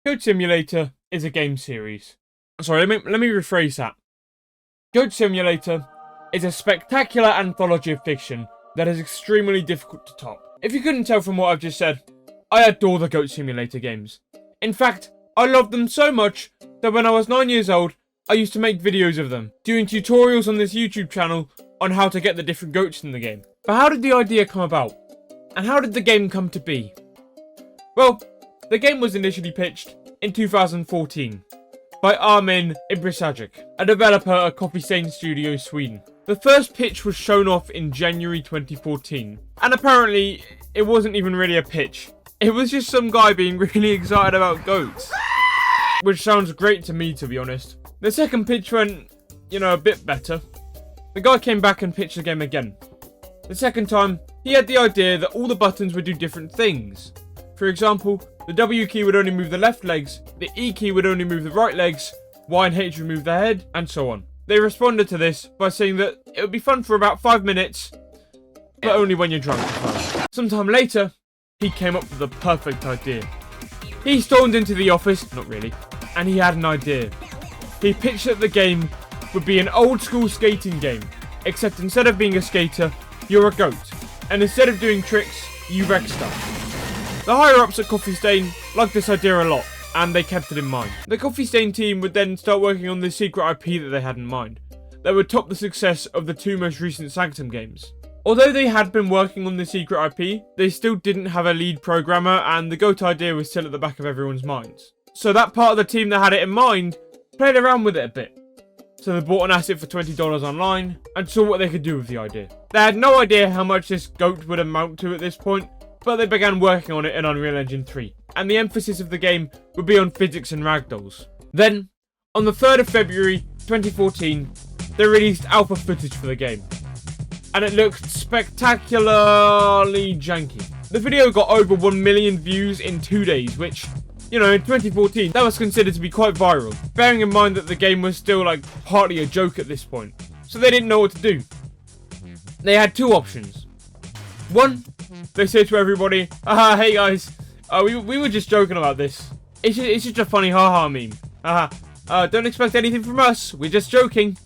Goat Simulator is a game series. Sorry, let me rephrase that. Goat Simulator is a spectacular anthology of fiction that is extremely difficult to top. If you couldn't tell from what I've just said, I adore the Goat Simulator games. In fact, I love them so much that when I was 9 years old, I used to make videos of them, doing tutorials on this YouTube channel on how to get the different goats in the game. But how did the idea come about? And how did the game come to be? Well, the game was initially pitched in 2014 by Armin Ibrisagic, a developer at Coffee Stain Studios, Sweden. The first pitch was shown off in January 2014, and apparently it wasn't even really a pitch. It was just some guy being really excited about goats. Which sounds great to me, to be honest. The second pitch went, a bit better. The guy came back and pitched the game again. The second time, he had the idea that all the buttons would do different things. For example, the W key would only move the left legs, the E key would only move the right legs, Y and H would move the head, and so on. They responded to this by saying that it would be fun for about 5 minutes, but only when you're drunk. Sometime later, he came up with the perfect idea. He stormed into the office, not really, and he had an idea. He pitched that the game would be an old school skating game, except instead of being a skater, you're a goat, and instead of doing tricks, you wreck stuff. The higher-ups at Coffee Stain liked this idea a lot, and they kept it in mind. The Coffee Stain team would then start working on the secret IP that they had in mind, that would top the success of the 2 most recent Sanctum games. Although they had been working on the secret IP, they still didn't have a lead programmer, and the GOAT idea was still at the back of everyone's minds. So that part of the team that had it in mind played around with it a bit. So they bought an asset for $20 online, and saw what they could do with the idea. They had no idea how much this GOAT would amount to at this point, but they began working on it in Unreal Engine 3, and the emphasis of the game would be on physics and ragdolls. Then, on the 3rd of February 2014, they released alpha footage for the game, and it looked spectacularly janky. The video got over 1 million views in 2 days, which, in 2014, that was considered to be quite viral, bearing in mind that the game was still partly a joke at this point, so they didn't know what to do. They had 2 options. One, they say to everybody, hey guys, we were just joking about this. It's just a funny haha meme. Don't expect anything from us, we're just joking.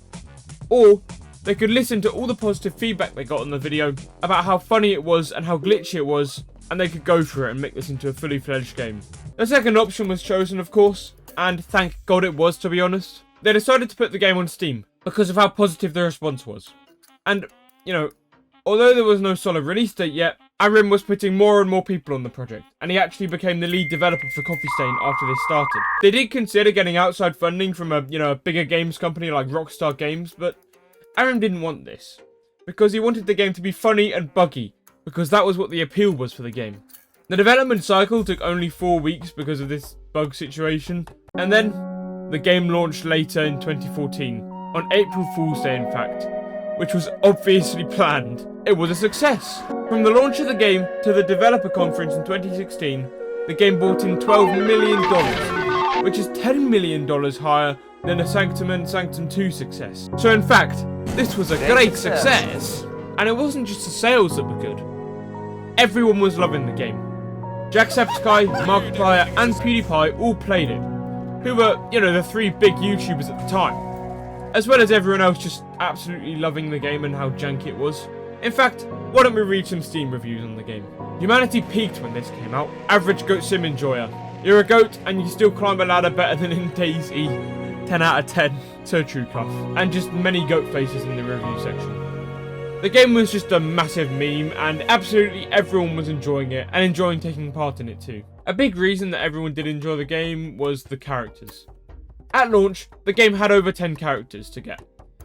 Or, they could listen to all the positive feedback they got on the video about how funny it was and how glitchy it was, and they could go for it and make this into a fully fledged game. The second option was chosen, of course, and thank God it was, to be honest. They decided to put the game on Steam because of how positive the response was. And, although there was no solid release date yet, Armin was putting more and more people on the project, and he actually became the lead developer for Coffee Stain after this started. They did consider getting outside funding from a bigger games company like Rockstar Games, but Armin didn't want this, because he wanted the game to be funny and buggy, because that was what the appeal was for the game. The development cycle took only 4 weeks because of this bug situation, and then the game launched later in 2014, on April Fool's Day in fact, which was obviously planned. It was a success. From the launch of the game to the developer conference in 2016, the game brought in $12 million, which is $10 million higher than the Sanctum and Sanctum 2 success. So in fact, this was a great success. And it wasn't just the sales that were good. Everyone was loving the game. Jacksepticeye, Markiplier, and PewDiePie all played it, who were, the 3 big YouTubers at the time. As well as everyone else just absolutely loving the game and how janky it was. In fact, why don't we read some Steam reviews on the game. Humanity peaked when this came out. Average goat sim enjoyer. You're a goat and you still climb a ladder better than in DayZ. 10 out of 10. So true, Cuff. And just many goat faces in the review section. The game was just a massive meme and absolutely everyone was enjoying it and enjoying taking part in it too. A big reason that everyone did enjoy the game was the characters. At launch, the game had over 10 characters to get,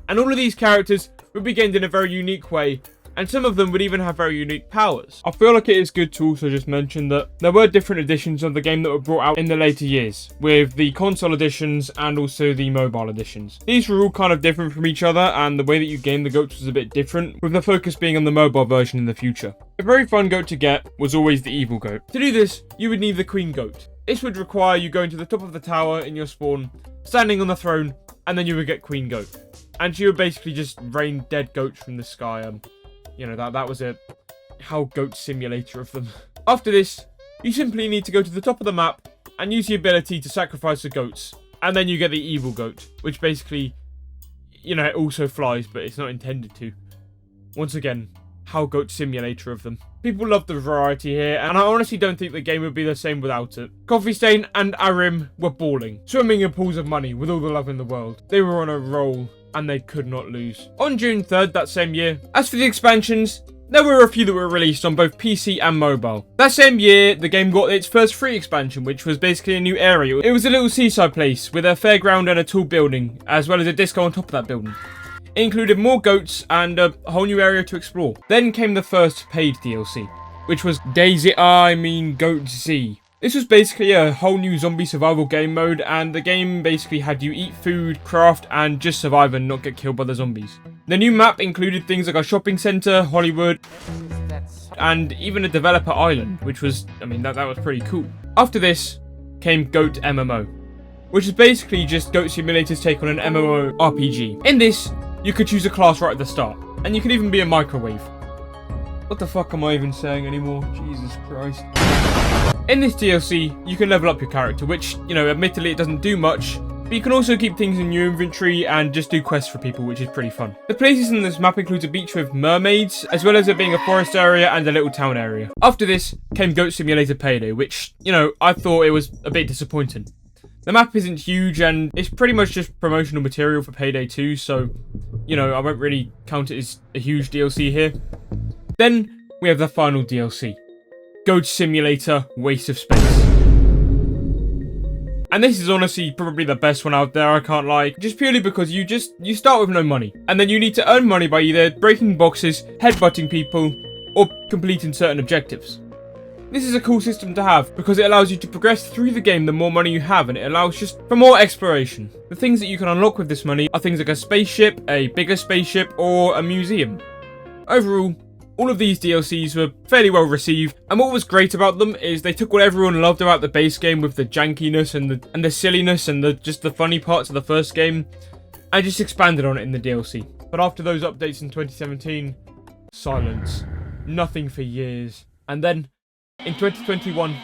and all of these characters would be gained in a very unique way, and some of them would even have very unique powers. I feel like it is good to also just mention that there were different editions of the game that were brought out in the later years, with the console editions and also the mobile editions. These were all kind of different from each other, and the way that you gained the goats was a bit different, with the focus being on the mobile version in the future. A very fun goat to get was always the evil goat. To do this, you would need the queen goat. This would require you going to the top of the tower in your spawn, standing on the throne, and then you would get queen goat. And she would basically just rain dead goats from the sky. That was how Goat Simulator of them. After this, you simply need to go to the top of the map, and use the ability to sacrifice the goats. And then you get the evil goat, which basically, you know, it also flies, but it's not intended to. Once again, how Goat Simulator of them. People love the variety here, and I honestly don't think the game would be the same without it. Coffee Stain and Arim were balling, swimming in pools of money with all the love in the world. They were on a roll, and they could not lose. On June 3rd that same year, as for the expansions, there were a few that were released on both PC and mobile. That same year, the game got its first free expansion, which was basically a new area. It was a little seaside place with a fairground and a tall building, as well as a disco on top of that building. It included more goats and a whole new area to explore. Then came the first paid DLC, which was Goat Z. This was basically a whole new zombie survival game mode, and the game basically had you eat food, craft, and just survive and not get killed by the zombies. The new map included things like a shopping centre, Hollywood, and even a developer island, which was, I mean, that was pretty cool. After this came Goat MMO, which is basically just Goat Simulator's take on an MMO RPG. In this, you could choose a class right at the start, and you could even be a microwave. What the fuck am I even saying anymore? Jesus Christ. In this DLC, you can level up your character, which, you know, admittedly it doesn't do much, but you can also keep things in your inventory and just do quests for people, which is pretty fun. The places in this map includes a beach with mermaids, as well as there being a forest area and a little town area. After this came Goat Simulator Payday, which, you know, I thought it was a bit disappointing. The map isn't huge, and it's pretty much just promotional material for Payday 2, so, you know, I won't really count it as a huge DLC here. Then we have the final DLC, Goat Simulator Waste of Space. And this is honestly probably the best one out there, I can't lie. Just purely because you start with no money, and then you need to earn money by either breaking boxes, headbutting people, or completing certain objectives. This is a cool system to have because it allows you to progress through the game the more money you have, and it allows just for more exploration. The things that you can unlock with this money are things like a spaceship, a bigger spaceship, or a museum. Overall, all of these DLCs were fairly well received, and what was great about them is they took what everyone loved about the base game with the jankiness and the silliness and just the funny parts of the first game, and just expanded on it in the DLC. But after those updates in 2017, silence. Nothing for years. And then, in 2021,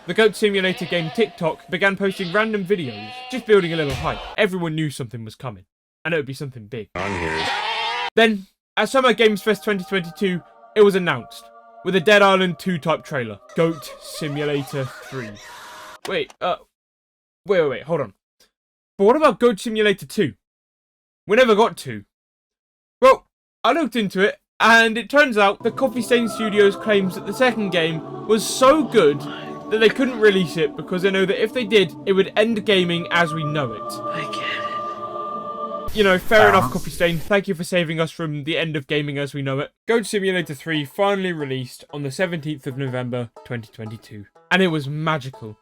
the Goat Simulator game TikTok began posting random videos, just building a little hype. Everyone knew something was coming, and it would be something big. Then, at Summer Games Fest 2022, it was announced, with a Dead Island 2 type trailer. Goat Simulator 3. Wait, hold on. But what about Goat Simulator 2? We never got 2. Well, I looked into it, and it turns out that Coffee Stain Studios claims that the second game was so good that they couldn't release it because they know that if they did, it would end gaming as we know it. I get it. You know, fair enough, Coffee Stain. Thank you for saving us from the end of gaming as we know it. Goat Simulator 3 finally released on the 17th of November 2022. And it was magical.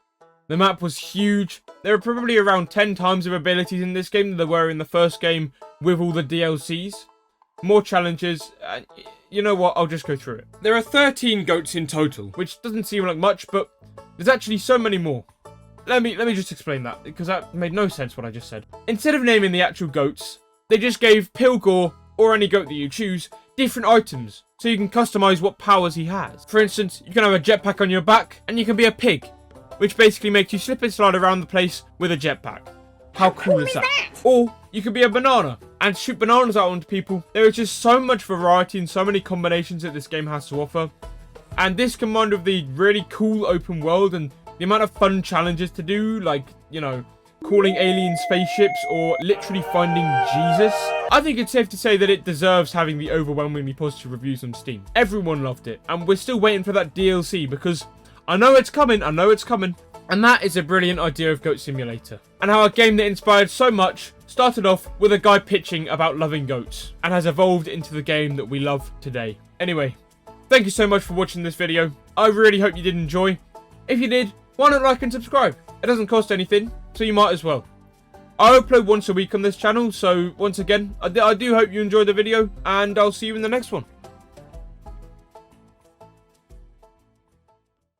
The map was huge. There are probably around 10 times of abilities in this game than there were in the first game with all the DLCs. More challenges, and you know what, I'll just go through it. There are 13 goats in total, which doesn't seem like much, but there's actually so many more. Let me just explain that, because that made no sense what I just said. Instead of naming the actual goats, they just gave Pilgor, or any goat that you choose, different items, so you can customize what powers he has. For instance, you can have a jetpack on your back, and you can be a pig, which basically makes you slip and slide around the place with a jetpack. How cool is that? Or you could be a banana and shoot bananas out onto people. There is just so much variety and so many combinations that this game has to offer. And this combined with the really cool open world and the amount of fun challenges to do, like, you know, calling alien spaceships or literally finding Jesus. I think it's safe to say that it deserves having the overwhelmingly positive reviews on Steam. Everyone loved it, and we're still waiting for that DLC because I know it's coming. And that is a brilliant idea of Goat Simulator. And how a game that inspired so much started off with a guy pitching about loving goats and has evolved into the game that we love today. Anyway, thank you so much for watching this video. I really hope you did enjoy. If you did, why not like and subscribe? It doesn't cost anything, so you might as well. I upload once a week on this channel, so once again, I do hope you enjoyed the video, and I'll see you in the next one.